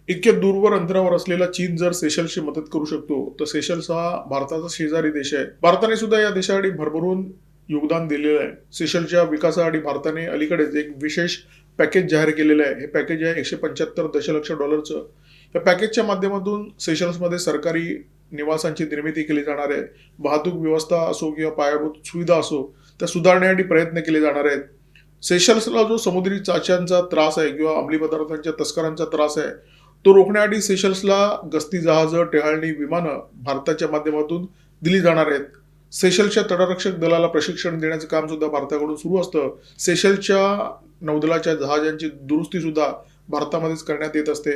इतक्या दूरवर अंतरावर असलेला चीन जर सेशल्सची मदत करू शकतो, तर सेशल्स हा भारताचा शेजारी देश आहे. भारताने सुद्धा या देशासाठी भरभरून योगदान दिलेलं आहे. सेशल्सच्या विकासासाठी भारताने अलीकडेच एक विशेष पॅकेज जाहीर केलेलं आहे. हे पॅकेज आहे $175 दशलक्ष. या पॅकेजच्या माध्यमातून सेशल्समध्ये सरकारी निवासांची निर्मिती केली जाणार आहे. वाहतूक व्यवस्था असो किंवा पायाभूत सुविधा असो, त्या सुधारण्यासाठी प्रयत्न केले जाणार आहेत. सेशल्सला जो समुद्री चाच्यांचा त्रास आहे किंवा अंमली पदार्थांच्या तस्करांचा त्रास आहे, तो रोखण्यासाठी सेशल्सला गस्ती जहाजं, टेहळणी विमानं भारताच्या माध्यमातून दिली जाणार आहेत. सेशल्सच्या तटरक्षक दलाला प्रशिक्षण देण्याचं काम सुद्धा भारताकडून सुरू असतं. सेशल्सच्या नौदलाच्या जहाजांची दुरुस्ती सुद्धा भारतामध्येच करण्यात येत असते.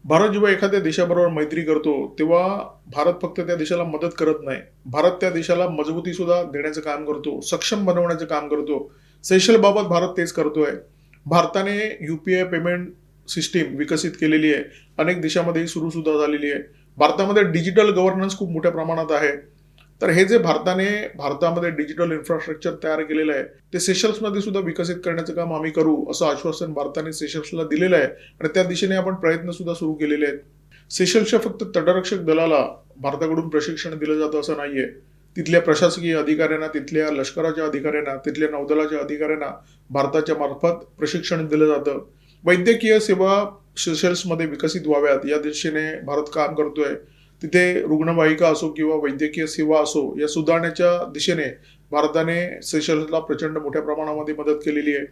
भारत जेव्हा एखाद्या देशाबरोबर मैत्री करतो, तेव्हा भारत फक्त त्या देशाला मदत करत नाही. भारत त्या देशाला मजबूती सुद्धा देण्याचं काम करतो, सक्षम बनवण्याचं काम करतो. सेशलबाबत भारत तेच करतोय. भारताने UPI पेमेंट सिस्टीम विकसित केलेली आहे. अनेक देशामध्ये सुरू सुद्धा झालेली आहे. भारतामध्ये डिजिटल गव्हर्नन्स खूप मोठ्या प्रमाणात आहे. तर हे जे भारतामध्ये डिजिटल इन्फ्रास्ट्रक्चर तयार केलेलं आहे, ते सेशल्समध्ये सुद्धा विकसित करण्याचं काम आम्ही करू, असं आश्वासन भारताने सेशल्सला दिलेलं आहे आणि त्या दिशेने आपण प्रयत्न सुद्धा सुरू केलेले आहेत. सेशल्सच्या फक्त तटरक्षक दलाला भारताकडून प्रशिक्षण दिलं जातं असं नाहीये. तिथल्या प्रशासकीय अधिकाऱ्यांना, तिथल्या लष्कराच्या अधिकाऱ्यांना, तिथल्या नौदलाच्या अधिकाऱ्यांना भारताच्या मार्फत प्रशिक्षण दिलं जातं. वैद्यकीय सेवा सेशल्समध्ये विकसित व्हाव्यात या दिशेने भारत काम करतोय. तिथे रुग्णवाहिका असो किंवा वैद्यकीय सेवा असो, या सुधारण्याच्या दिशेने भारताने सेशल्सला प्रचंड मोठ्या प्रमाणामध्ये मदत केलेली आहे.